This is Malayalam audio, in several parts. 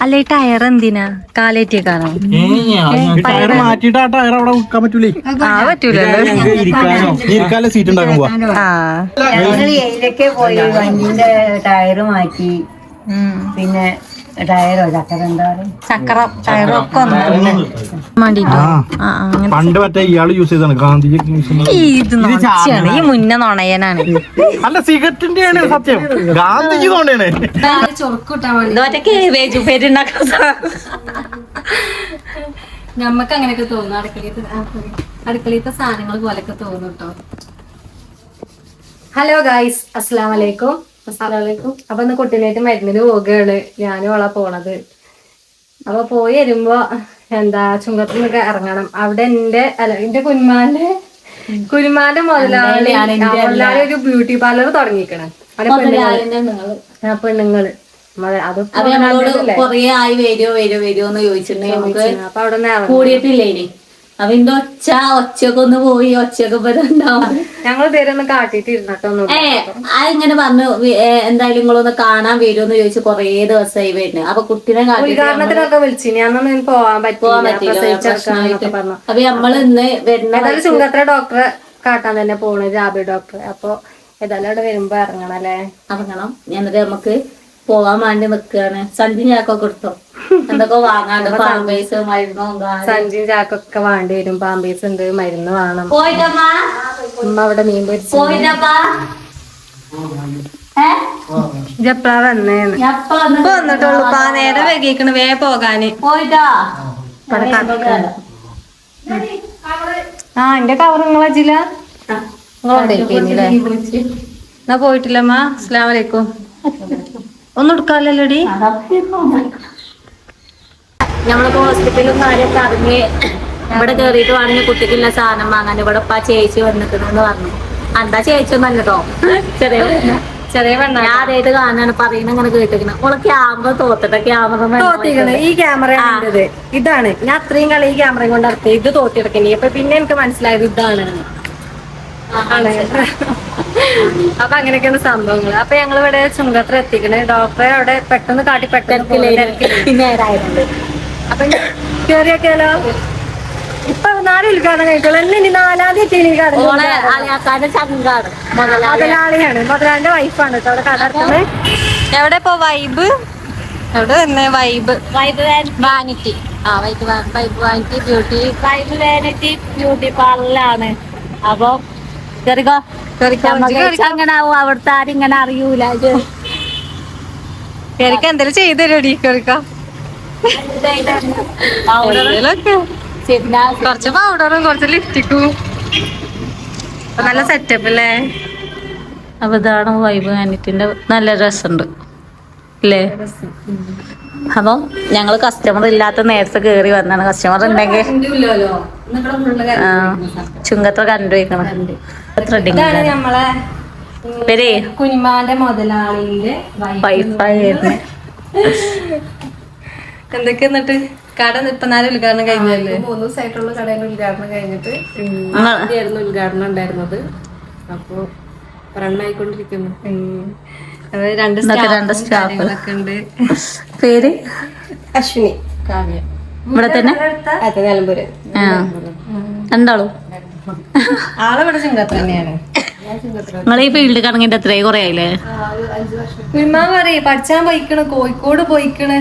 അല്ല ഈ ടയർ എന്തിനാ കാലേറ്റിയേക്കാണോ? ടയർ മാറ്റിട്ട് ആ ടയർ അവിടെ വെക്കാൻ പറ്റൂലേ? പറ്റൂലല്ലോ. സീറ്റ് ഉണ്ടാക്കുമ്പോ ഞങ്ങൾ ഏതൊക്കെ പോയി വണ്ടിന്റെ ടയറ് മാറ്റി. പിന്നെ ടയറോ ചക്കര എന്താ ചക്രം ടയറൊക്കെ പണ്ട് മറ്റേ ഇയാള് യൂസ് ചെയ്താണ് ഗാന്ധിജി. ഇത് നോച്ചിയാണ് ഈ മുന്നേ നുണയനാണ്. അല്ല സിഗരറ്റിന്റെ ആണ് സത്യം, ഗാന്ധിജി തോണ്ടാണ്. കേവേജ് പേരുണ്ടാക്കാൻ നമ്മക്ക് അങ്ങനെയൊക്കെ തോന്നും. അടുക്കളയിലത്തെ സാധനങ്ങൾ പോലൊക്കെ തോന്നും കേട്ടോ. ഹലോ ഗായ്സ്, അസ്സലാമു അലൈക്കും. അപ്പൊ ഇന്ന് കുട്ടീനായിട്ട് മരുന്നിന് പോകുകയാണ്. ഞാനും അവളാ പോണത്. അപ്പൊ പോയി വരുമ്പോ ചുങ്കത്തിൽ നിന്നൊക്കെ ഇറങ്ങണം. അവിടെ എന്റെ കുരുമാന്റെ മുതലാളി ഒരു ബ്യൂട്ടി പാർലർ തുടങ്ങിക്കണം. പെണ്ണുങ്ങള് അത് നമ്മളോട് കൊറേ ആയി വരുമോന്ന് ചോദിച്ചിട്ടുണ്ടെങ്കിൽ അപ്പൊ അവിടെ കൂടിയിട്ടില്ലേ ഇനി അതിന്റെ ഒച്ചയൊക്കെ ഒന്ന് പോയി ഒച്ചയൊക്കെ ഉണ്ടാവും. ഞങ്ങൾ പേരൊന്നും കാട്ടിട്ടിരുന്നിട്ടൊന്നും ഇങ്ങനെ പറഞ്ഞു എന്തായാലും നിങ്ങളൊന്ന് കാണാൻ വരുമോന്ന് ചോദിച്ചു കൊറേ ദിവസമായി വരുന്നത്. അപ്പൊ കുട്ടീനെ ഉദ്ഘാടനത്തിനൊക്കെ വിളിച്ചു. ഞാനൊന്നും പോവാൻ പറ്റില്ല. അപ്പൊ നമ്മള് ഇന്ന് വരുന്ന ചുങ്കത്ര ഡോക്ടറെ കാട്ടാൻ തന്നെ പോണു, ജാബി ഡോക്ടർ. അപ്പൊ ഏതായാലും അവിടെ വരുമ്പോ ഇറങ്ങണം അല്ലേ? ഇറങ്ങണം. എന്നിട്ട് നമുക്ക് പോവാൻ വേണ്ടി നിക്കാണ്. സഞ്ചി ചാക്കൊക്കെ എടുത്തോ? എന്തൊക്കെ വാങ്ങാണ്ട് പാമ്പേഴ്സ് മരുന്നും സഞ്ചി ചാക്കൊക്കെ വേണ്ടി വരും. പാമ്പേഴ്സ് ഉണ്ട്, മരുന്ന് വേണം. പോയിട്ടമ്മ അവിടെ മീൻ പൊരിച്ചു. പോയിട്ടപ്പാ എപ്പഴാ വന്നേന്ന് വന്നിട്ടുള്ളൂ. നേരം വൈകിക്കണ് വേ പോകാന്. പോയിട്ടാ എന്റെ കവർ നിങ്ങൾ വച്ചില്ല. എന്നാ പോയിട്ടില്ലമ്മ. അസ്സലാമു അലൈക്കും. ഒന്നും എടുക്കാല്ലല്ലോടി. നമ്മളിപ്പോ ഹോസ്പിറ്റലും കാര്യമൊക്കെ അറിഞ്ഞ് ഇവിടെ കേറിയിട്ട് വേണമെങ്കിൽ കുട്ടിക്കുള്ള സാധനം വാങ്ങാൻ ഇവിടെ ഇപ്പൊ ചേച്ചി വന്നിട്ടുണ്ടെന്ന് പറഞ്ഞു. എന്താ ചേച്ചി ഒന്നും അല്ലട്ടോ, ചെറിയ പെണ്ണ. ഞാൻ ആദ്യമായിട്ട് കാണാനാണ് പറയുന്നത്. ഇങ്ങനെ കേട്ടിരിക്കുന്നത്. ഓളെ ക്യാമറ തോത്തിട്ടെ. ക്യാമറ ഈ ക്യാമറ ഇതാണ്. ഞാൻ അത്രയും കളി ഈ ക്യാമറയും കൊണ്ട് നടത്തി. ഇത് തോത്തിയെടുക്കണേ. അപ്പൊ പിന്നെ എനിക്ക് മനസ്സിലായത് ഇതാണ്. അപ്പൊ അങ്ങനെയൊക്കെയാണ് സംഭവങ്ങൾ. അപ്പൊ ഞങ്ങൾ ഇവിടെ ചുങ്കത്ര എത്തിക്കണേ. ഡോക്ടറെ അവിടെ പെട്ടെന്ന് കാട്ടി നേരായിട്ടുണ്ട്. അപ്പൊ കേറിയൊക്കെയാലോ. ഇപ്പൊ 4 ഉദ്ഘാടനം കഴിക്കുള്ളൂ. ഇനി 4-ാം തീയതി മുതലാളിയാണ്. മുതലാളിന്റെ വൈഫാണ് കേട്ടോ അവിടെ കട നടത്തുന്നത്. എവിടെ ഇപ്പൊ വൈബ്? എവിടെ തന്നെ Vibe Vanity. Vibe Vanity beauty പാർലറാണ്. അപ്പൊ അങ്ങനെ ആവും. അവിടുത്തെ ആരും ഇങ്ങനെ അറിയൂല. കേറിക്ക എന്തേലും ചെയ്ത് തരുമോടി? കേറിക്ക കുറച്ച് പൗഡറും കുറച്ച് ലിപ്സ്റ്റിക്കും നല്ല സെറ്റപ്പ് അല്ലേ? അപ്പൊ ഇതാണ് വൈബ് വാനിറ്റിന്റെ. നല്ല രസമുണ്ട് അല്ലേ? അപ്പം ഞങ്ങള് കസ്റ്റമർ ഇല്ലാത്ത നേരത്തെ കേറി വന്നാണ്. കസ്റ്റമർ ഉണ്ടെങ്കിൽ ചുങ്കത്ര കണ്ടുപോയിക്കണം. നമ്മളെ കുനിമാന്റെ മുതലാളിന്റെ വൈഫായിരുന്നു. എന്തൊക്കെ എന്നിട്ട് കട ഇപ്പൊ 4 ഉദ്ഘാടനം കഴിഞ്ഞല്ലേ? 3 ദിവസമായിട്ടുള്ള കടയുടെ ഉദ്ഘാടനം കഴിഞ്ഞിട്ട് ആയിരുന്നു ഉദ്ഘാടനം ഉണ്ടായിരുന്നത്. അപ്പൊ റണ്ണായിക്കൊണ്ടിരിക്കുന്നു. 2 സ്റ്റാഫുകളൊക്കെ ഉണ്ട്. പേര് അശ്വിനി, കാവ്യ. ഇവിടെ തന്നെ നിലമ്പൂര്. രണ്ടാളും ആളിവിടെ ചുങ്കത്ര തന്നെയാണ്. നിങ്ങൾ ഈ ഫീൽഡ് കണങ്ങിട്ട് എത്രയും കൊറേ ആയില്ലേ? കുരുമാൻ പറയും പഠിച്ചാൻ പോയിക്കണ്, കോഴിക്കോട് പോയിക്കണ്.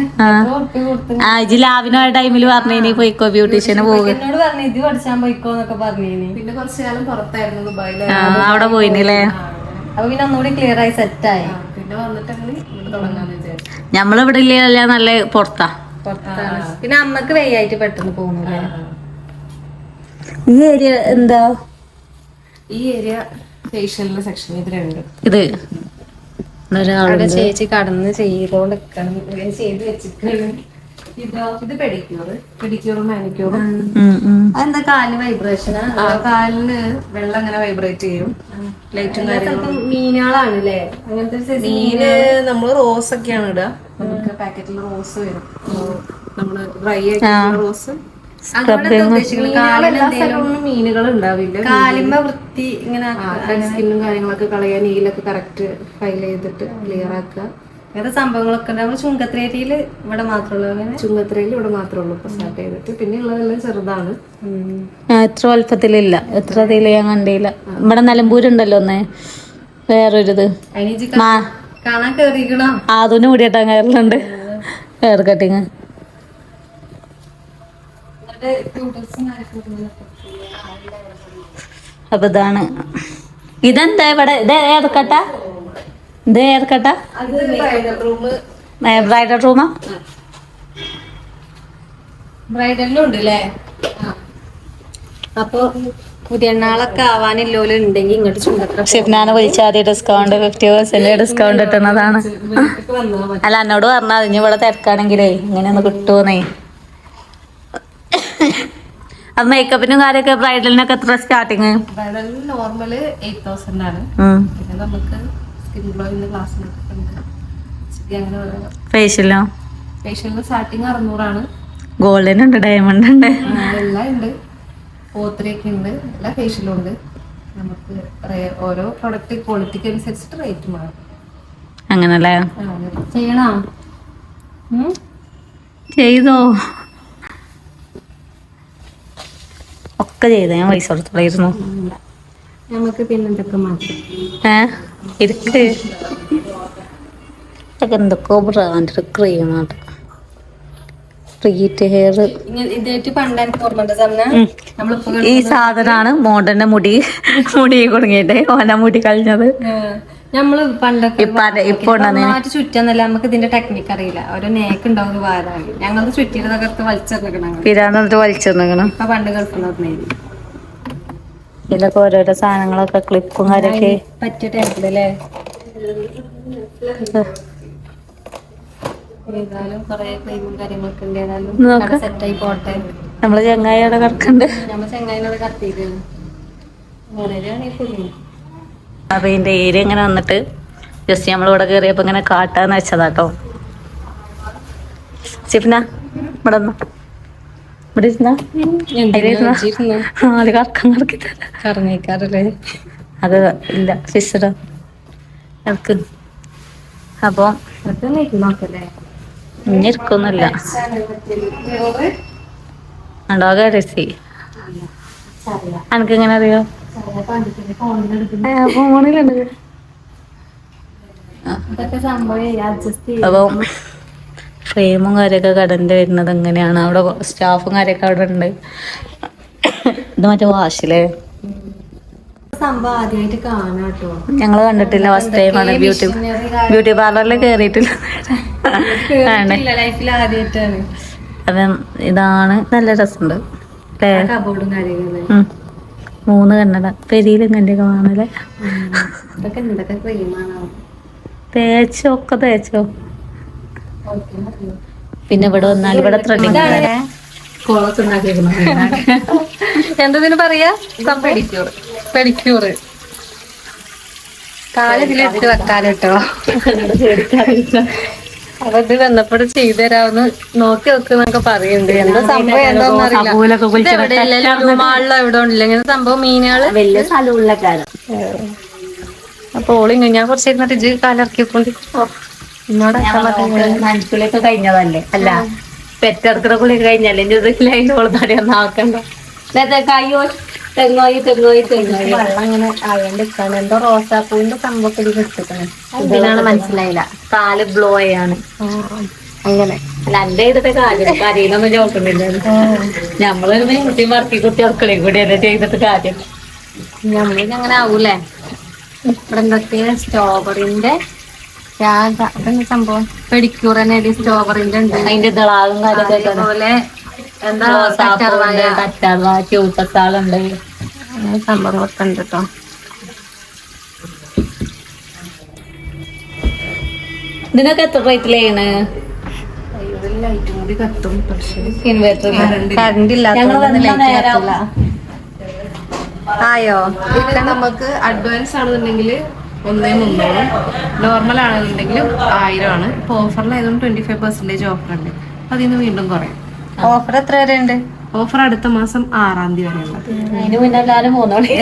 ലാവിനോ ടൈമിൽ പറഞ്ഞേനി പോയിക്കോ ബ്യൂട്ടീഷ്യന് പോകും. എന്നോട് പറഞ്ഞു ഇത് പഠിച്ചാൻ പോയിക്കോന്നൊക്കെ പറഞ്ഞേനി. പിന്നെ കുറച്ചു കാലം പുറത്തായിരുന്നു, ദുബായില്. അവിടെ പോയില്ലേ? അപ്പൊ പിന്നെ ഒന്നുകൂടി ക്ലിയർ ആയി സെറ്റായി. പിന്നെ വന്നിട്ട് തുടങ്ങാന്ന് വിചാരിച്ചു. ഞമ്മളിവിടെ ഇല്ല, നല്ല പുറത്താണ്. പിന്നെ അമ്മക്ക് വെയ്യായിട്ട് പെട്ടെന്ന് പോകുന്നില്ലേ. ഈ ഏരിയ എന്താ? ഈ ഏരിയ ഫേഷ്യലിന്റെ സെക്ഷൻ ഇതിലുണ്ട്. ഇത് ചേച്ചി കടന്ന് ചെയ്തോണ്ട് ചെയ്ത് വെച്ചിട്ട്. ഇത് പെഡിക്യൂറും മാനിക്യൂറും. അതെന്താ കാലിന് വൈബ്രേഷനാ? കാലിന് വെള്ളം അങ്ങനെ വൈബ്രേറ്റ് ചെയ്യും. ലൈറ്റും കാര്യങ്ങളും. മീനുകളാണ് അല്ലേ? അങ്ങനത്തെ മീന് നമ്മള് റോസ് ഒക്കെയാണ് ഇടുക. നമുക്ക് പാക്കറ്റിൽ റോസ് വരും. നമ്മള് ഡ്രൈ ആയിട്ടുള്ള റോസ്. മീനുകൾ ഉണ്ടാവില്ല. കാലിമ്മ വൃത്തി ഇങ്ങനെ സ്കിന്നും കാര്യങ്ങളൊക്കെ കളയാൻ നീലൊക്കെ കറക്റ്റ് ഫൈൽ ചെയ്തിട്ട് ക്ലിയർ ആക്കുക. അങ്ങനത്തെ സംഭവങ്ങളൊക്കെ ഉണ്ട്. നമ്മള് ചുങ്കത്രേരിയില് ഇവിടെ മാത്രമേ ഉള്ളൂ. ചുങ്കത്രയിൽ ഇവിടെ മാത്രമേ ഉള്ളൂ ഇപ്പൊ സ്റ്റാർട്ട് ചെയ്തിട്ട്. പിന്നെ ഉള്ളതെല്ലാം ചെറുതാണ്. എത്ര വലുപ്പത്തിലില്ല, എത്ര ഇതില് ഞാൻ കണ്ടില്ല. ഇവിടെ നിലമ്പൂരുണ്ടല്ലോ ഒന്ന് വേറൊരിത് കാണാൻ കേറിക്കണോ? അതിന് കൂടിയിട്ടാ കയറലുണ്ട് ഹെയർ കട്ടിങ്. അപ്പൊ ഇതാണ്. ഇതെന്താ ഇവിടെ? ഇത് ഏർക്കട്ടാ? ഇത് ഏർക്കട്ടാ? ബ്രൈഡൽ റൂമാ? ബ്രൈഡലിനും ഉണ്ട് അല്ലേ? അപ്പൊ പുതിയ നാളൊക്കെ ആവാനില്ലോലും ഉണ്ടെങ്കിൽ ഇങ്ങോട്ട് ചുണ്ടത്ര ഷിഫ്നാനെ വിളിച്ചാൽ ആദ്യം ഡിസ്കൗണ്ട് 50% ഡിസ്കൗണ്ട് കിട്ടുന്നതാണ്. അല്ല എന്നോട് പറഞ്ഞാൽ ഇനി ഇവിടെ തിരക്കാണെങ്കിലേ ഇങ്ങനെയൊന്ന് കിട്ടുമെന്നേ. അത് മേക്കപ്പിനും കാര്യമൊക്കെ ബ്രൈഡലിനൊക്കെ എത്ര സ്റ്റാർട്ടിങ്? ബ്രൈഡലിന് നോർമല് 8,000 ആണ്. പിന്നെ നമുക്ക് സ്കിൻ ഗ്ലോയിന്റെ ക്ലാസ് ഫേഷ്യലോ? ഫേഷ്യലിന് സ്റ്റാർട്ടിങ് 600 ആണ്. ഗോൾഡൻ ഉണ്ട്, ഡയമണ്ട് ഉണ്ട്, എല്ലാം ഉണ്ട്. O3 ഒക്കെ ഉണ്ട്. എല്ലാ ഫേഷ്യലും ഉണ്ട്. നമുക്ക് ഓരോ പ്രൊഡക്റ്റ് ക്വാളിറ്റിക്ക് അനുസരിച്ചിട്ട് റേറ്റ് മാറും. അങ്ങനല്ലേ? ചെയ്യണോ? ചെയ്തോ? ഒക്കെ ചെയ്ത ഞാൻ പൈസ കൊടുത്തോളായിരുന്നു. നമുക്ക് പിന്നെ എന്തൊക്കെ മാറ്റി ഇതൊക്കെ എന്തൊക്കെയോ ബ്രാൻഡ് ക്രീമാണ്. ഹെയർ ഈ സാധനമാണ് മോഡന്റെ മുടി കുടുങ്ങിയിട്ട് ഓന മുടി കളഞ്ഞത്. നമ്മള് പണ്ടൊക്കെ ഇപ്പൊ ചുറ്റാന്നല്ല, നമുക്ക് ഇതിന്റെ ടെക്നിക്ക് അറിയില്ല. ഓരോ നേക്ക് ഉണ്ടാവുന്ന വാരാണ് ഞങ്ങൾ ചുറ്റിയതൊക്കെ വലിച്ചെറിഞ്ഞിക്കണം. പിരാന്നിട്ട് വലിച്ചെറിഞ്ഞിക്കണം. ഇപ്പൊ പണ്ട് ഗൾഫിൽ ഇതിലൊക്കെ ഓരോരോ സാധനങ്ങളൊക്കെ ക്ലിപ്പും കാര്യൊക്കെ പറ്റിയ ടൈപ്പിലല്ലേ. ഏതായാലും കൊറേ ക്രീമും കാര്യങ്ങളൊക്കെ ഉണ്ട്. ഏതായാലും സെറ്റായി പോട്ടെ. നമ്മള് ചങ്ങായി അവിടെ കിടക്കണ്ട്. നമ്മൾ ചെങ്ങായിനോട് കത്തിയിരുന്നു. അപ്പൊ ഇതിന്റെ ഏരിയ ഇങ്ങനെ വന്നിട്ട് ജസ്റ്റ് നമ്മളിവിടെ കയറിയപ്പോ ഇങ്ങനെ കാട്ടാന്ന് വെച്ചതാട്ടോ. സിഫ്ന ഇവിടെ ഇവിടെ കറങ്ങിക്കാറല്ലേ? അത് ഇല്ല സിസ്റ്റർ എനിക്ക്. അപ്പൊ ഇനി ഇരിക്കൊന്നുമില്ല. ഉണ്ടോ രസി? എനിക്ക് എങ്ങനെ അറിയോ? ഫോണിലുണ്ട്. അപ്പൊ ഫ്രെയിമും കാര്യമൊക്കെ കടന്റെ വരുന്നത് എങ്ങനെയാണ്? അവിടെ സ്റ്റാഫും കാര്യമൊക്കെ അവിടെ ഉണ്ട്. ഇത് മറ്റേ വാഷിലേ സംഭവം ആദ്യമായിട്ട് കാണാട്ടോ. ഞങ്ങള് കണ്ടിട്ടില്ല, ഫസ്റ്റ് ടൈമാണ്. ബ്യൂട്ടി പാർലറിൽ കേറിയിട്ടില്ല. ലൈഫിൽ ആദ്യമായിട്ടാണ്. അപ്പം ഇതാണ് നല്ല രസമുണ്ട് അല്ലേ? കബോർഡും കാര്യങ്ങളും 3 കണ്ണട പെരിയിലും കണ്ടിയൊക്കെ വാങ്ങണല്ലേ? ഇതൊക്കെ എന്തൊക്കെ ക്രീമാണോ? തേച്ചോ? ഒക്കെ തേച്ചോ? പിന്നെ ഇവിടെ വന്നാൽ ഇവിടെ ത്രെഡിങ് എന്തതിന് പറയാ? പെഡിക്യൂർ. പെഡിക്യൂറ് കാലിതിലിട്ട് വെക്കാനോ. അപ്പൊ ഇത് വന്നപ്പോൾ ചെയ്തു തരാമെന്ന് നോക്കി വെക്കുന്നൊക്കെ പറയുന്നുണ്ട്. എന്താ സംഭവം എന്താന്ന് അറിയില്ല. മാളിലോ എവിടെ ഉണ്ടല്ലോ ഇങ്ങനെ സംഭവം. മീനുകള് വലിയ സ്ഥലമുള്ള കാലം. അപ്പൊ ഓളിങ്ങ ഞാൻ കുറച്ചിരുന്നിട്ട് ഇജ്ജ് കാലിറക്കിക്കൊണ്ട് മനസ്സിലൊക്കെ കഴിഞ്ഞതല്ലേ? അല്ല പെറ്റെടുക്കുന്ന കുളി കഴിഞ്ഞല്ലേ? അതിന്റെ ഓളത്താടിയൊന്നും ആക്കണ്ട. തെങ്ങോയി വെള്ളം അങ്ങനെ ആയോണ്ടിരിക്കാണ്. എന്തോ റോസാപ്പൂവിന്റെ സംഭവത്തിൽ എടുത്തിട്ടാണ്. ഇതിനാണ് മനസ്സിലായില്ല. കാല് ബ്ലോ ആണ് അങ്ങനെ. അല്ല എന്റെ ഇതൊക്കെ കാര്യമൊന്നും ചോക്കുന്നില്ല. ഞമ്മളൊരു കുട്ടി മറക്കി കുട്ടി അടുക്കളയും കൂടി അല്ലേ ചെയ്തിട്ട് കാര്യം. നമ്മളിങ്ങനെ ആവൂലേ? ഇവിടെ എന്തൊക്കെയാ സ്ട്രോബെറിന്റെ സംഭവം. പെഡിക്യൂർ തന്നെ സ്ട്രോബെറിന്റെ ഉണ്ട്. അതിന്റെ ഇതളാകും കാര്യമൊക്കെ അതുപോലെ എന്താ ക്യൂട്ടസാളുണ്ട്. സംഭവങ്ങളൊക്കെ ഉണ്ട് കേട്ടോ. ഇതിനൊക്കെ എത്ര റേറ്റിലാണ്? ലൈറ്റും കൂടി കത്തും. പക്ഷേ ഇൻവെർട്ടർ കറണ്ട് ഇല്ലാത്ത ആയോ? ഇതൊക്കെ നമുക്ക് അഡ്വാൻസ് ആണെന്നുണ്ടെങ്കിൽ 1,300, നോർമൽ ആണെന്നുണ്ടെങ്കിൽ 1000 ആണ്. ഇപ്പൊ ഓഫറിലായതുകൊണ്ട് 25% ഓഫർ ഉണ്ട്. അതിൽ നിന്ന് വീണ്ടും കുറയും. ഓഫർ എത്ര വരെ ഉണ്ട്? ഓഫർ അടുത്ത മാസം 6-ാം തീയതി വരെ ഉള്ളത്. അതിന് മുന്നേ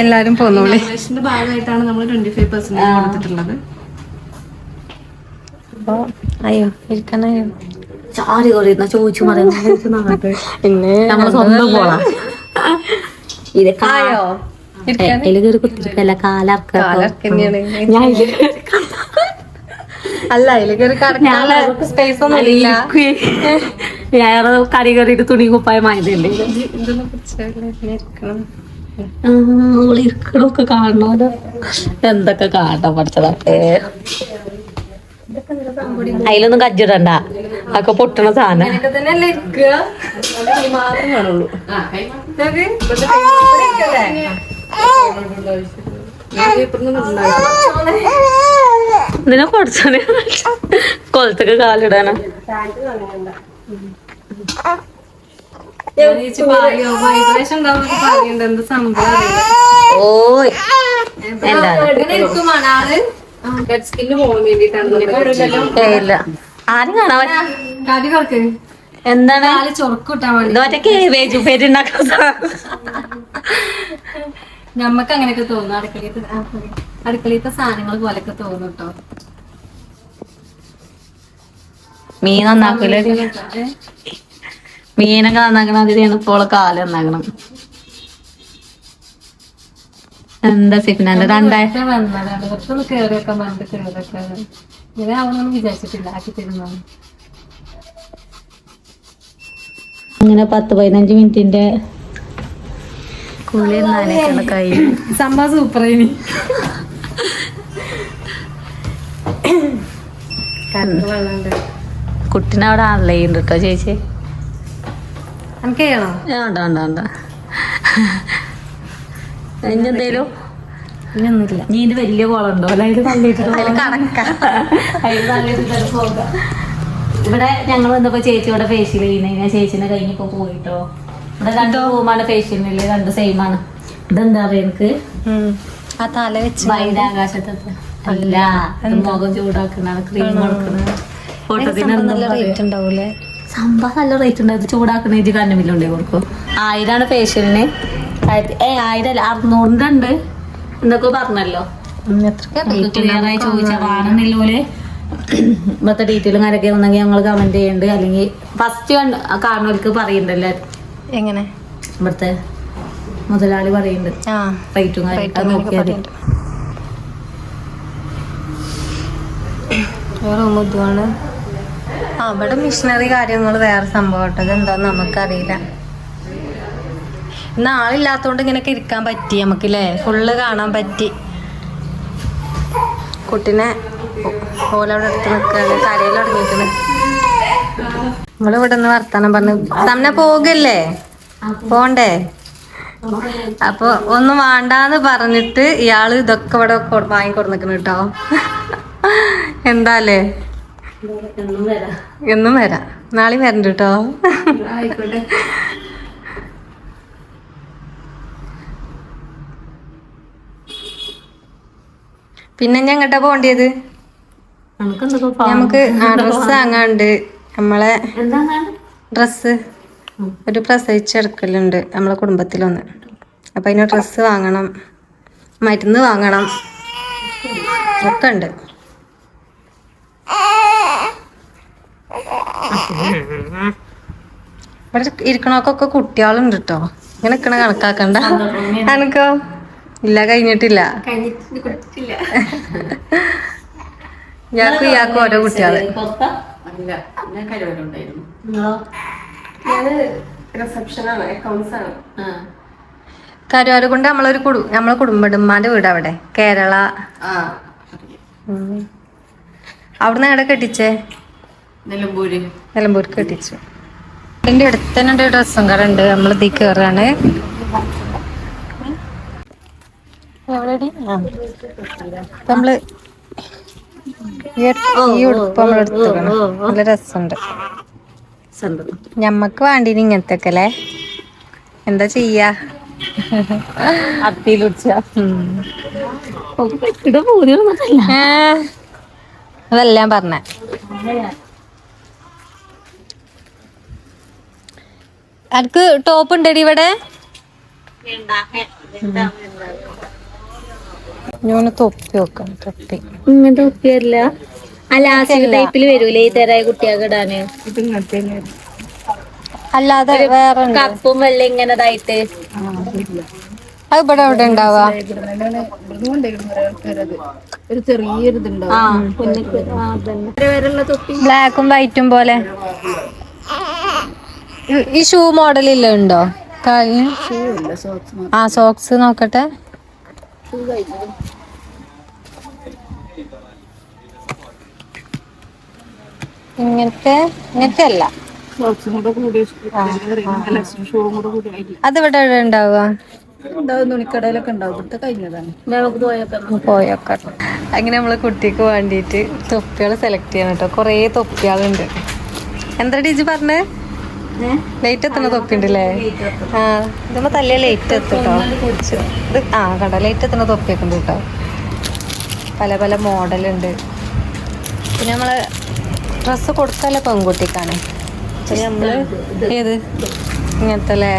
എല്ലാരും പോന്നോളി. ഇൻവെസ്റ്റിന്റെ ഭാഗമായിട്ടാണ് നമ്മൾ 25% കൊടുത്തിട്ടുള്ളത്. അപ്പൊ അയ്യോ ഇരിക്കണയോ ചാരി കൊറിയുന്ന ചോദിച്ചു പറയുന്നത് പിന്നെ നമ്മളെ സ്വന്തം പോളാ ഇത് ആയോ അതില് കയറി കുത്തിരിക്കല്ല കാലർക്ക ഞാൻ അല്ല അതില് കയറി കിടക്കാനുള്ള സ്പേസ് ഒന്നും ഇല്ല ഞാൻ കറി കയറിയിട്ട് തുണി കുപ്പായ മായതല്ലേ ഇരിക്കണൊക്കെ കാണണമല്ലോ എന്തൊക്കെ കാണാൻ പഠിച്ചതൊക്കെ അതിലൊന്നും കജ്ജിടണ്ട അതൊക്കെ പൊട്ടണ സാധനം തന്നെയല്ലേ ഇരിക്കുക മാത്രം കാണുള്ളൂ ഇതിനെ കുറച്ചോനെ കൊലത്തൊക്കെ കാലിടാനാ വൈബ്രേഷൻ ഉണ്ടാവുന്നൊക്കെ പറയുന്നുണ്ട് എന്ത് സംഭവം ഓയ് സ്കിന്ന് പോകാൻ വേണ്ടിട്ടാണ് ഇല്ല ആരും കാണാൻ കാര്യം കളക്ക് എന്താണ് ചൊറുക്ക് കിട്ടാൻ വേണ്ടി ഇത് മറ്റേ കേബേജ് ഉപ്പേരി ഉണ്ടാക്കുന്ന നമ്മക്ക് അങ്ങനെയൊക്കെ തോന്നും അടുക്കളയിലത്തെ സാധനങ്ങൾ പോലൊക്കെ തോന്നും കേട്ടോ. മീൻ നന്നാക്കൂലേ മീനൊക്കെ നന്നാക്കണ അതിലാണ് ഇപ്പോളെ കാല് നന്നാക്കണം. എന്താ സിഫിനാന്റെ വന്നതാണ് കേറിയൊക്കെ മണ്ട് കേറിയൊക്കെ ഇങ്ങനെ ആവണമെന്ന് വിചാരിച്ചിട്ടില്ല ആക്കി തരുന്നതാണ്. അങ്ങനെ 10-15 മിനിറ്റിന്റെ കുളി നനയ്ക്കണ കഴിഞ്ഞു. സംഭവം സൂപ്പറായിനി. വെള്ളമുണ്ട് കുട്ടീനെ അവിടെ ആണല്ലേണ്ട് കേട്ടോ ചേച്ചി. നമുക്ക് ചെയ്യണോ? വേണ്ട എന്തേലും ഇനിയൊന്നുമില്ല. നീ ഇത് വലിയ കോളുണ്ടോ അതിൽ ഇവിടെ ഞങ്ങൾ വന്നപ്പോ ചേച്ചി ഇവിടെ ഫേഷ്യൽ ചെയ്യുന്ന ചേച്ചിനെ കഴിഞ്ഞിപ്പോ പോയിട്ടോ. ഇവിടെ 2 റൂമാണ് ഫേഷ്യലില്, 2 സെയിം ആണ്. ഇതെന്താ പറയാ എനിക്ക് ആ തല വെച്ച് വൈഡ് ആകാശത്തെ അല്ല മുഖം ചൂടാക്കുന്ന ക്രീം കൊടുക്കുന്നത് ഫോട്ടോത്തിന് നല്ല റേറ്റ് ഉണ്ടാവൂലേ? സംഭവം നല്ല റേറ്റ് ഉണ്ട്. ഇത് ചൂടാക്കുന്ന ഇത് കണ്ണുമില്ലുണ്ടേ കൊടുക്കും. 1000 ഫേഷ്യലിന്. 1000 600 ഉണ്ട് എന്തൊക്കെ പറഞ്ഞല്ലോ. ക്ലിയറായി ചോദിച്ചാൽ വേണമെന്നില്ലോല് ഇവിടുത്തെ ഡീറ്റെയിലും കാര്യമൊക്കെ ഉണ്ടെങ്കിൽ ഞങ്ങൾ കമന്റ് ചെയ്യണ്ട്. അല്ലെങ്കിൽ ഫസ്റ്റ് കാണുന്നവർക്ക് പറയുന്നുണ്ടല്ലോ എങ്ങനെ ഇവിടുത്തെ മുതലാളി പറയുന്നുണ്ട് റേറ്റും കാര്യമൊക്കെ നോക്കിയാൽ. റൂം ഇതുമാണ്. അവിടെ മിഷനറി കാര്യങ്ങൾ വേറെ സംഭവം കേട്ടോ. അതെന്താന്ന് നമുക്കറിയില്ല. ഇന്ന് ആളില്ലാത്തോണ്ട് ഇങ്ങനെയൊക്കെ ഇരിക്കാൻ പറ്റി നമുക്കില്ലേ. ഫുള്ള് കാണാൻ പറ്റി. കുട്ടീനെ ഓലവിടെ എടുത്ത് നിൽക്കുകയാണ്. കരയിൽ തുടങ്ങിയിട്ടുണ്ട്. നമ്മളിവിടെ നിന്ന് വർത്താനം പറഞ്ഞ് തന്നെ പോകല്ലേ പോണ്ടേ. അപ്പൊ ഒന്നും വേണ്ടാന്ന് പറഞ്ഞിട്ട് ഇയാള് ഇതൊക്കെ ഇവിടെ വാങ്ങിക്കൊടുന്നിക്കണ കേട്ടോ. എന്താല്ലേ എന്നും വരാം. നാളെ വരണ്ട കേട്ടോ. ആയിക്കോട്ടെ. പിന്നെ ഞാൻ എങ്ങട്ടാ പോണ്ടിയത്? നമുക്ക് ഡ്രസ്സ് വാങ്ങാണ്ട്. നമ്മളെ ഡ്രസ്സ് ഒരു പ്രസവിച്ചെടുക്കലുണ്ട് നമ്മളെ കുടുംബത്തിലൊന്ന്. അപ്പൊ അതിന് ഡ്രസ്സ് വാങ്ങണം, മരുന്ന് വാങ്ങണം, ഒക്കെ ഉണ്ട്. ഇവിടെ ഇരിക്കണോക്കൊക്കെ കുട്ടികളുണ്ട് കേട്ടോ. ഇങ്ങനെ നിക്കണ കണക്കാക്കണ്ട. എനക്കോ ഇല്ല, കഴിഞ്ഞിട്ടില്ല. ഇയാൾക്കും ഇയാൾക്കും ഓരോ കുട്ടികള്. കരുവാര കൊണ്ട് നമ്മളെ കുടുംബം ഉമ്മാന്റെ വീട് അവിടെ കേരള. അവിടുന്ന് എവിടെ കെട്ടിച്ചേ? നിലമ്പൂർക്ക് കെട്ടിച്ചു. ഇതിന്റെ അടുത്ത് തന്നെ ഡ്രസ്സും കട ഉണ്ട്. നമ്മൾ ഇതിൽ കയറാണ്. നമ്മള് ഈ ഉടുപ്പ് നമ്മളെടുത്തു. നല്ല രസമുണ്ട്. ഞമ്മക്ക് വേണ്ടീന് ഇങ്ങനത്തെ ഒക്കെ അല്ലേ. എന്താ ചെയ്യാ? അതെല്ലാം പറഞ്ഞ അനക്ക് ടോപ്പ് ഉണ്ടടി ഇവിടെ? ഞാൻ തൊപ്പി വെക്കാം. തൊപ്പി ഇങ്ങനത്തെ തൊപ്പിയല്ല. അല്ല ടൈപ്പില് വരൂലേ ഈ തരായ കുട്ടികൾക്ക് ഇടാന് അല്ലാതെ വേറെ ഉണ്ട്. കപ്പും വെള്ള ഇങ്ങനെതായിട്ട് അത് ഇവിടെ എവിടെ ഉണ്ടാവുക? ഒരു ചെറിയൊരു ഇതുണ്ടാവും ബ്ലാക്കും വൈറ്റും പോലെ. ഈ ഷൂ മോഡലില്ല ഉണ്ടോ കാലിന്? ആ സോക്സ് നോക്കട്ടെ. ഇങ്ങനത്തെ അല്ല. അതിവിടെ എവിടെ ഉണ്ടാവുക? തുണിക്കടയിലൊക്കെ ഉണ്ടാവും. ഇവിടുത്തെ കഴിഞ്ഞതാണ്. പോയൊക്കെ. അങ്ങനെ നമ്മള് കുട്ടിക്ക് വേണ്ടിയിട്ട് തൊപ്പികൾ സെലക്ട് ചെയ്യണം കേട്ടോ. കൊറേ തൊപ്പികളുണ്ട്. എന്താ ടീച്ചർ പറഞ്ഞേ? ലൈറ്റ് എത്തുന്ന തൊപ്പി ഉണ്ടല്ലേ? ആ ഇതുമ്പോ തല്ലേ ലൈറ്റ് എത്തും കേട്ടോ. ഇത് കണ്ടോ ലൈറ്റ് എത്തുന്ന തൊപ്പിയൊക്കെ ഉണ്ട് കേട്ടോ. പല പല മോഡലുണ്ട്. പിന്നെ നമ്മള് ഡ്രസ്സ് കൊടുക്കാല്ലേ പെൺകുട്ടിക്കാണ്. പിന്നെ നമ്മള് ഏത് ഇങ്ങനത്തെ അല്ലേ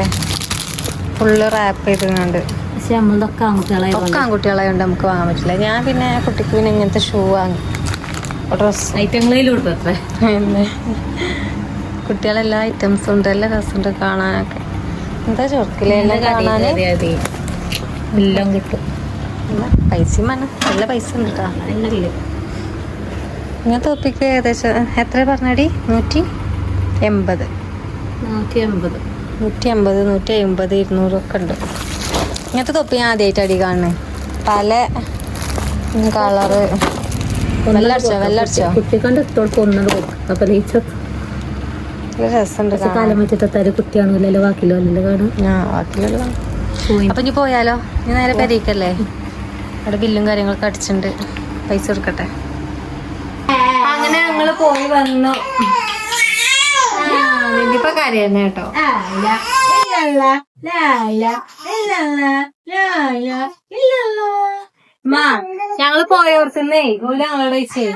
ഫുള്ള് റാപ്പ് ചെയ്തുകൊണ്ട് പക്ഷെ നമ്മളതൊക്കെ ആൺകുട്ടികളെ ഒക്കെ ആൺകുട്ടികളായതുകൊണ്ട് നമുക്ക് വാങ്ങാൻ പറ്റില്ല. ഞാൻ പിന്നെ കുട്ടിക്ക് പിന്നെ ഇങ്ങനത്തെ ഷൂ വാങ്ങി ഡ്രസ്സ് ഐറ്റങ്ങളിലോട്ട് അത്ര കുട്ടികളെല്ലാ ഐറ്റംസും ഉണ്ട്. എല്ലാ രസമുണ്ട് കാണാനൊക്കെ. എന്താ ചോർക്കില്ലേ എല്ലാം കാണാന് എല്ലാം കിട്ടും. പൈസയും വേണം. നല്ല പൈസ ഉണ്ട് കേട്ടോ. ഇങ്ങനത്തെ തൊപ്പിക്ക് ഏകദേശം എത്ര പറഞ്ഞടി? 180 150 150 200 ഒക്കെ ഉണ്ട്. ഇങ്ങനത്തെ തൊപ്പി ഞാൻ ആദ്യമായിട്ട് അടി കാണുന്നത്. പല കളറ്. വെള്ളടിച്ചോ കുട്ടിക്കൊണ്ട് ഇത്തോൾക്ക് ഒന്നത് കൊടുക്കും. അപ്പൊ നല്ല രസമുണ്ട് കാലം വെച്ചിട്ട് കുട്ടിയാണല്ലോ ബാക്കിലോ അല്ലല്ലോ കാണും. ബാക്കിയുള്ള അപ്പൊ ഇനി പോയാലോ? ഇനി നേരെ പെരീക്കല്ലേ? അവിടെ ബില്ലും കാര്യങ്ങളൊക്കെ അടിച്ചിട്ടുണ്ട്. പൈസ കൊടുക്കട്ടെ. അങ്ങനെ ഞങ്ങള് പോയി വന്നു. ഇനിയിപ്പൊ കരയുന്നേ കേട്ടോ. ഞങ്ങള് പോയോർത്തുന്നേ ഓല് ഞങ്ങളോട് ചോദിച്ചേ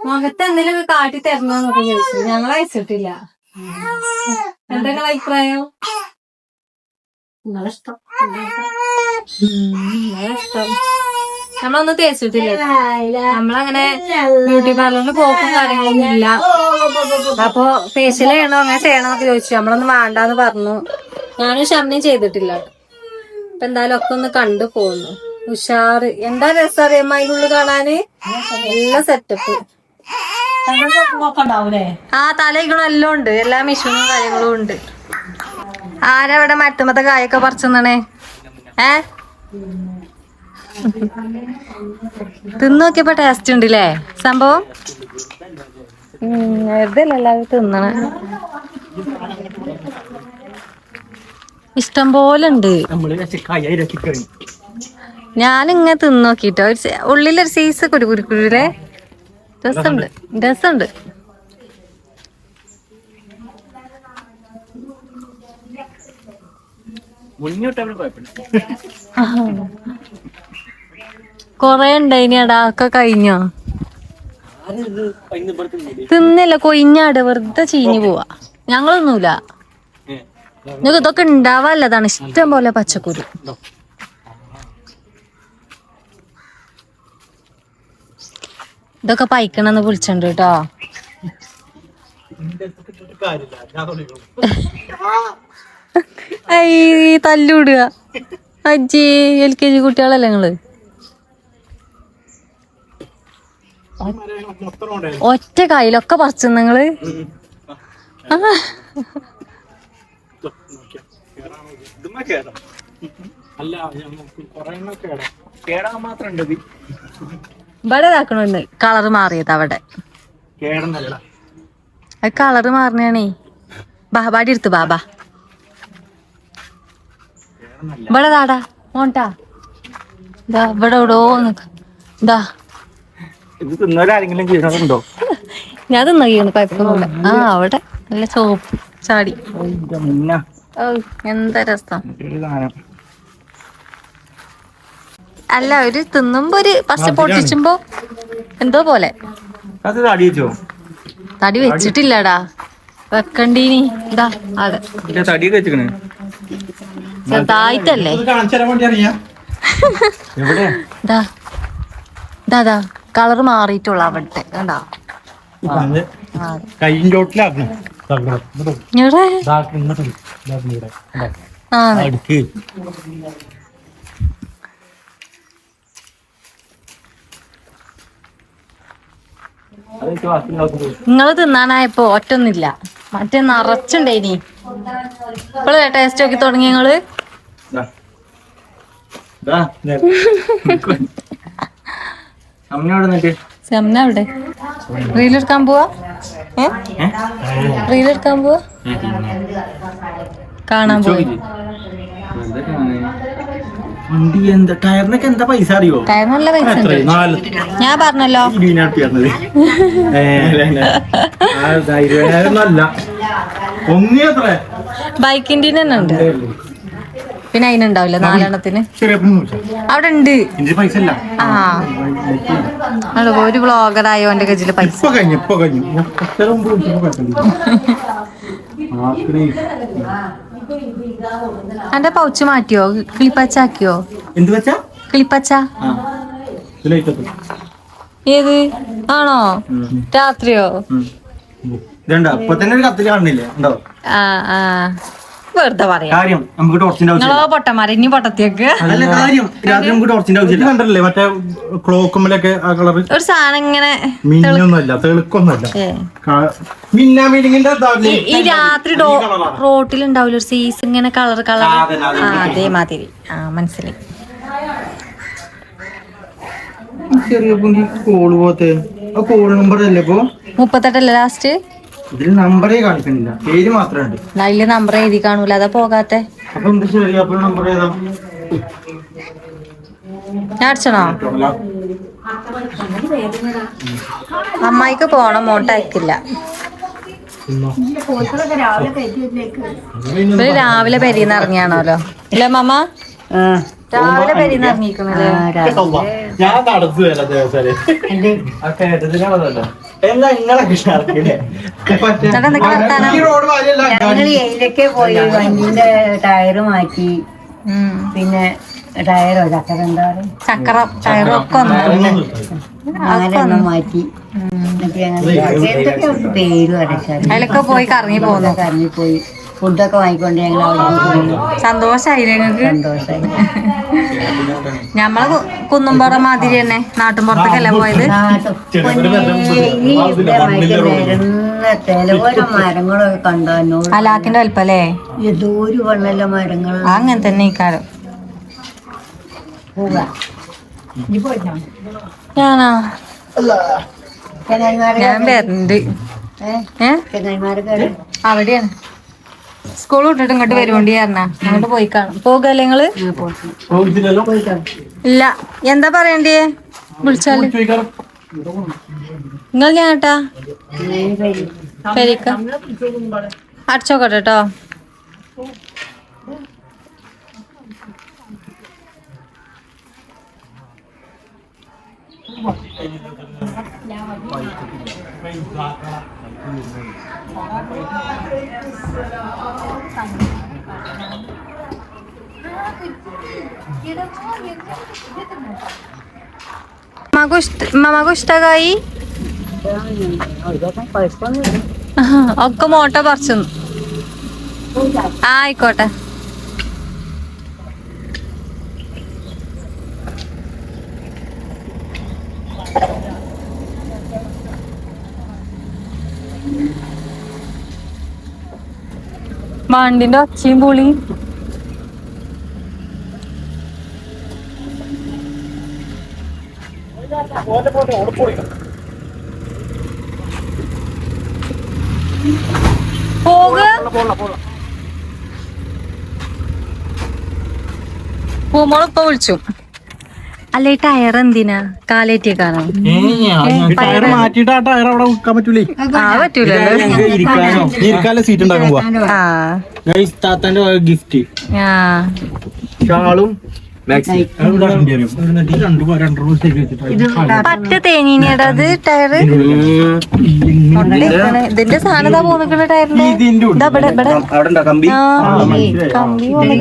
മുഖത്ത് എന്തെങ്കിലും കാട്ടി തരണോന്നൊക്കെ ചോദിച്ചു. ഞങ്ങൾ അയച്ചിട്ടില്ല. എന്താ നിങ്ങളെ അഭിപ്രായം? നിങ്ങളിഷ്ടം. നമ്മളൊന്നും തേച്ചിട്ടില്ല. നമ്മളങ്ങനെ ബ്യൂട്ടി പാർലറിൽ പോക്കും കാര്യങ്ങളൊന്നും ഇല്ല. അപ്പൊ ഫേഷ്യൽ ചെയ്യണോ അങ്ങനെ ചെയ്യണോന്നൊക്കെ ചോദിച്ചു. നമ്മളൊന്നും വേണ്ടാന്ന് പറഞ്ഞു. ഞാനും ഷമ്മിയും ചെയ്തിട്ടില്ല. അപ്പൊ എന്തായാലും ഒക്കെ ഒന്ന് കണ്ടു പോന്നു. ഉഷാറ്. എന്താ രസറിയാം അതിനുള്ളിൽ കാണാന്. നല്ല സെറ്റപ്പ്. തലയിക്കണം എല്ലാം ഉണ്ട്. എല്ലാ മെഷീനും കാര്യങ്ങളും ഉണ്ട്. ആരാ ഇവിടെ മരത്തുമത്തെ കായൊക്കെ പറിച്ചെന്നാണേ? തിന്നു നോക്കിയപ്പോ ടേസ്റ്റ് ഉണ്ടല്ലേ സംഭവം? വെറുതെ എല്ലാവരും തിന്നണ. ഇഷ്ടം പോലെ ഉണ്ട്. ഞാനിങ്ങനെ തിന്നു നോക്കിട്ടോ. ഉള്ളിലൊരു സൈസ് കുരുക്കുരുക്കുരുല്ലേ. രസമുണ്ട്. കൊറേ ഉണ്ടായിനിടാ. ഒക്കെ കഴിഞ്ഞോ? തിന്നില്ല. കൊയിഞ്ഞാട് വെറുതെ ചീഞ്ഞു പോവാ. ഞങ്ങളൊന്നുമില്ല. നിങ്ങൾക്ക് ഇതൊക്കെ ഉണ്ടാവാല്ലതാണ്. ഇഷ്ടം പോലെ പച്ചക്കുരു. ഇതൊക്കെ പൈക്കണെന്ന് വിളിച്ചിട്ടുണ്ട് കേട്ടോ. തല്ലൂടുക. അജ്ജി LKG കുട്ടികളല്ലേ നിങ്ങള്? ഒറ്റ കായിലൊക്കെ പറിച്ചു നിങ്ങള്. ഇവിടെ ഇതാക്കണുണ്ട്. കളറ് മാറിയത് അവിടെ. അത് കളറ് മാറണേ. ബാബാടി എടുത്തു. ബാബാ ഇവിടെ താടാ മോണ്ടാ. ഇവിടെ എവിടോ ഇതാ. ഞാൻ തിന്നു കുഴപ്പമൊന്നുമില്ല. അവിടെ നല്ല ചോപ്പ് ചാടി. എന്താ രസം. അല്ല ഒരു തിന്നുമ്പോ ഒരു പച്ച പൊട്ടിച്ചുമ്പോ എന്തോ പോലെ. തടി വെച്ചിട്ടില്ലടാ. വെക്കണ്ടീനി. ഇതാ അവിടെ ചെറുതായിട്ടല്ലേ. കളറ് മാറിയിട്ടുള്ള അവിടെ കണ്ടാ. കൈഞ്ചോട്ടിലാക്കണം ഇവിടെ ആ അടുക്ക് നിങ്ങള് തിന്നാനായപ്പോ ഒറ്റൊന്നില്ല മറ്റേ നിറച്ചുണ്ടേനി ഇപ്പള് ടേസ്റ്റ് നോക്കി തുടങ്ങി നിങ്ങള് സെമ്ന അവിടെ റീലെടുക്കാൻ പോവാ റീലെടുക്കാൻ പോവാ കാണാൻ പോയി എന്താ ടയറിനൊക്കെ എന്താ പൈസ അറിയോ? ടയർ നല്ല പൈസ ഉണ്ട്. ഞാൻ പറഞ്ഞല്ലോ ബൈക്കിന്റെ തന്നെ ഉണ്ട്. പിന്നെ അതിനുണ്ടാവില്ല 4 എണ്ണത്തിന് അവിടെ ഉണ്ട്. ആ ഒരു വ്ളോഗർ ആയോ എന്റെ കയ്യില് പൈസ. എന്റെ പൗച്ച് മാറ്റിയോ? കിളിപ്പച്ചാക്കിയോ? എന്ത് വെച്ചാ കിളിപ്പച്ച ഏത് ആണോ? രാത്രിയോ? ഇപ്പൊ തന്നെ ഒരു കത്തില് കാണുന്നില്ലേ? ഉണ്ടോ? ആ ആ വെറുതെ പറയാം. കാര്യം നമുക്ക് ടോർച്ചിന്റെ നിങ്ങളോ പൊട്ടന്മാരെ ഇനി പൊട്ടത്തിയൊക്കെ അല്ല കാര്യം രാത്രി നമുക്ക് ടോർച്ചിന്റെ ആവശ്യമില്ല. കണ്ടല്ലേ മറ്റേ ക്ലോക്കുമ്പിലൊക്കെ ആ കളർ ഒരു സാധനം ഇങ്ങനെ മിന്നൊന്നുമല്ല തെളുക്കൊന്നുമല്ല. ഈ രാത്രി റോട്ടിലുണ്ടാവില്ല ഒരു സീസ് ഇങ്ങനെ കളർ അതേമാതിരി. ആ മനസ്സിലായി. ചെറിയ കോള് പോത്തെ ആ കോഡ് നമ്പർ അല്ലേ ഇപ്പൊ 38 ലാസ്റ്റ്. ഇതിൽ നമ്പറേ കാണിക്കണില്ല, പേര് മാത്രമുണ്ട്. അതില് നമ്പർ എഴുതി കാണൂല, അതാ പോകാത്തെ. അപ്പൊ എന്ത് ശരി അപ്പൊ നമ്പർ ഏതാ? ഞാൻ അടിച്ചണോ? അമ്മായിക്ക് പോണം, മോട്ട അയക്കില്ല. ഇവര് രാവിലെ പെരീന്ന് ഇറങ്ങിയാണല്ലോ അല്ലേ മാമ? രാവിലെ പെരീന്ന് ഇറങ്ങിക്കണല്ലേ? ഞാൻ നടന്നു ഞങ്ങൾ എയിലൊക്കെ പോയി വണ്ടിന്റെ ടയറ് മാറ്റി. പിന്നെ ടയറോ ചക്കര എന്താ ചക്രം ടയറും ഒക്കെ അങ്ങനെ മാറ്റി. പേരും അടച്ചാൽ അതിലൊക്കെ പോയി കറങ്ങി പോന്നു. കറങ്ങിപ്പോയി ഫുഡൊക്കെ വാങ്ങിക്കൊണ്ട് ഞങ്ങൾ അവിടെ സന്തോഷായി ഞങ്ങക്ക്. സന്തോഷമായി. ഞമ്മള് കുന്നുംപുറം മാതിരി തന്നെ നാട്ടുംപുറത്തേക്കല്ല പോയത്. ഓരോ മരങ്ങളൊക്കെ കണ്ടോ? അലാക്കിന്റെ വലിപ്പല്ലേ? ഏതോ ഒരു വെള്ളല്ല മരങ്ങൾ അങ്ങനെ തന്നെ ഈ കാലം. ഞാനാ ഞാൻ വരണ്ട്. അവിടെയാണ് സ്കൂൾ വിട്ടിട്ട് ഇങ്ങോട്ട് വരുവോണ്ടി പറഞ്ഞ അങ്ങോട്ട് പോയി കാണും. പോകല്ലേ നിങ്ങള്? ഇല്ല. എന്താ പറയണ്ടേ? വിളിച്ചാല് നിങ്ങൾ ഞാട്ടാ പെരിക്ക അടിച്ചോക്കട്ടെ കേട്ടോ. മമ്മക്ക് ഇഷ്ടമായി ഒക്കെ മോട്ട പറിച്ചു. ആയിക്കോട്ടെ. വണ്ടിന്റെ ഒച്ചയും പുളി പൂമോളിപ്പ വിളിച്ചു. അല്ല ഈ ടയർ എന്തിനാ കാലേറ്റിയേക്കാണോ? ടയർ മാറ്റിട്ട് ആ ടയർ അവിടെ വെക്കാൻ പറ്റൂലേ? ആ പറ്റൂലല്ലോ. ഇരിക്കാനുള്ള സീറ്റ് ഉണ്ടാക്കാൻ പോവാ. താത്താന്റെ ഗിഫ്റ്റ് ഷാളും പറ്റ തേങ്ങീനിയുടെ അത് ടയറ് ഇതിന്റെ സാധനതാ പോന്നിക്കണ ടയറിന്റെ ഇതാ ഇവിടെ കമ്പി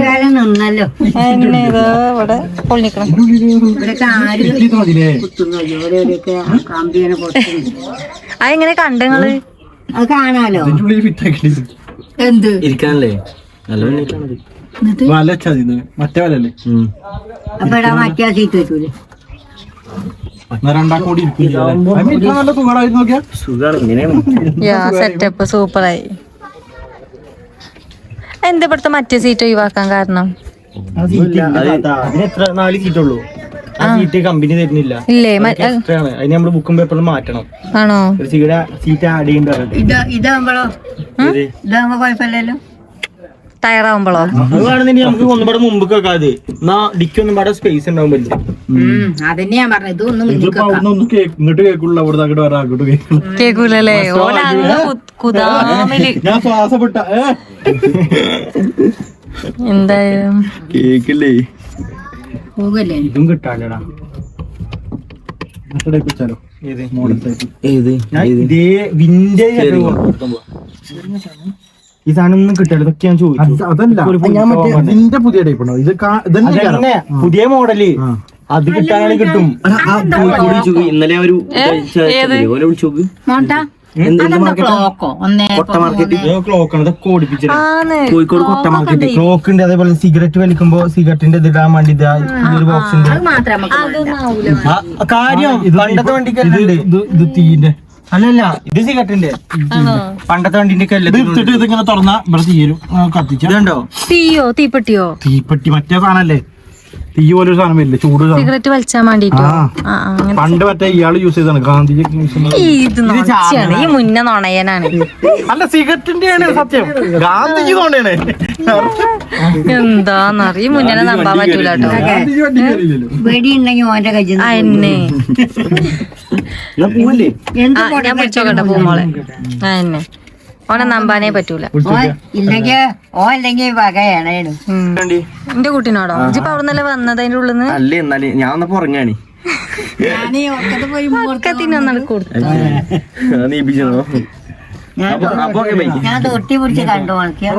കാലം നിന്നല്ലോ എന്നെ ഇതാ ഇവിടെ പൊളിക്കണം. ഇവിടെയൊക്കെ ആര് കുത്തുന്നു ഇവിടെയൊക്കെ കമ്പിയാണ് പൊട്ടുന്നു. അതെങ്ങനെ കണ്ടങ്ങള് അത് കാണാലോ. എന്ത് ഇരിക്കാനല്ലേ വല ചതിന്ന് മറ്റേ വലല്ലേ അപ്പൊ ഇടാ മറ്റേ സീറ്റ് വെച്ചൂലേ. രണ്ടാം കൂടി ഇരിക്കും നല്ല സുഖമായി നോക്കിയാ സുഖാണ് ഇങ്ങനെയാണ് യാ സെറ്റപ്പ് സൂപ്പറായി. എന്താ ഇവിടുത്തെ മറ്റേ സീറ്റ് ഒഴിവാക്കാൻ കാരണം? അതിന് എത്ര 4 സീറ്റുള്ളൂ. ആ സീറ്റ് കമ്പനി തരുന്നില്ല. ഇല്ലേ എക്സ്ട്രാ ആണ്. അതിന് നമ്മള് ബുക്കും പേപ്പറും മാറ്റണം. ആണോ? ഒരു സീറ്റ് ആഡ് ചെയ്യേണ്ടി ഇതാകുമ്പോഴോ ഇതാകുമ്പോ കുഴപ്പമില്ലല്ലോ. ടയറാവുമ്പോളോ? അത് വേണമെന്നുണ്ടെങ്കിൽ നമുക്ക് ഒന്നുപാടെ മുമ്പ് വെക്കാതെ എന്നാ ഡിക്ക് ഒന്നുപാടെ സ്പേസ് ഉണ്ടാവും പറ്റില്ല. അതന്നെ ഞാൻ പറഞ്ഞത്. ഇതൊന്നും ഇങ്ങോട്ട് കേൾക്കുള്ള അവിടെ അങ്ങോട്ട് വരാം അങ്ങോട്ട് കേൾക്കുള്ളൂ. കേക്കൂലല്ലേ? ഓലങ്ങ് കുതാമില് ഞാൻ ശ്വാസപ്പെട്ട എന്തായാലും കേക്കില്ലേ പോകല്ലേ. ഇതും കിട്ടാല്ലടാ. വെച്ചാലോ മോഡൽ ടൈപ്പ് ഏത് ഇതേ വിന്റേജ് ഈ സാധനം ഒന്നും കിട്ടില്ല. ഇതൊക്കെ ഞാൻ ചോദിച്ചു. അതല്ല ഞാൻ മറ്റേ ഇതിന്റെ പുതിയ ടൈപ്പ് ഉണ്ടോ? ഇത് അതന്നെ പുതിയ മോഡല്. അത് കിട്ടാനാണ് കിട്ടും. ഇന്നലെ ഒരു കൊട്ട മാർക്കറ്റ് ക്ലോക്ക് ആണ് ഇതൊക്കെ ഓടിപ്പിച്ചത്. ആണ്. കോഴിക്കോട് കൊട്ട മാർക്കറ്റ് ക്ലോക്ക് ഉണ്ട്. അതേപോലെ സിഗരറ്റ് വലിക്കുമ്പോ സിഗരറ്റിന്റെ ഇത് ഇടാൻ വേണ്ടി ഈ ഒരു ബോക്സ് ഉണ്ട്. കാര്യം പണ്ടത്തെ വണ്ടിക്ക് ഇത് തീന്റെ അല്ലല്ല ഇത് സിഗരറ്റിന്റെ പണ്ടത്തെ വണ്ടിന്റെ ഒക്കെ എടുത്തിട്ട് ഇതിങ്ങനെ തുറന്നാ ഇവിടെ തീരും കത്തിച്ച ഇതുണ്ടോ തീയോ തീപ്പെട്ടിയോ? തീപ്പെട്ടി മറ്റേ സാധനല്ലേ. തീ പോലൊരു സാധനം വരില്ലേ ചൂട് സാധനം. സിഗരറ്റ് വലിച്ചാൻ വേണ്ടിട്ടോ? ആ പണ്ട് മറ്റേ ഇയാള് യൂസ് ചെയ്താണ് ഗാന്ധിജി യൂസ് ചെയ്യുന്നത്. ഇത് നോച്ചിയാണ് ഈ മുന്നേ നുണയനാണ്. അല്ല സിഗരറ്റിന്റെ ആണ് സത്യം. ഗാന്ധിജി തോണ്ടാണ്. എന്താന്നറിയ മുന്നേ നമ്പാൻ പറ്റൂല കേട്ടോ. ഗാന്ധിജി വണ്ടി കയറിയില്ലല്ലോ. വെടി ഉണ്ടെങ്കിൽ മോന്റെ കയ്യിൽ എന്നെ പൂവല്ലേ ഞാൻ പിടിച്ചോക്കട്ടെ പൂമോളെ. എന്നെ ഓനെ നമ്പാനേ പറ്റൂല. ഇല്ലെങ്കിൽ ഓ അല്ലെങ്കിൽ വകയാണ്. എന്റെ കുട്ടീനോടോ? ഇജിപ്പോ അവിടെ നിന്നല്ലേ വന്നത് അതിന്റെ ഉള്ളിന്ന്? അല്ലേ എന്നാല് ഞാൻ വന്നപ്പോ ഉറങ്ങാണ്. ഒക്കത്തിനൊന്നാണ് കൊടുത്തു. നീപ്പിച്ചോ. ഞാൻ തൊട്ടി പിടിച്ച് കണ്ടു ഉണക്കിയാ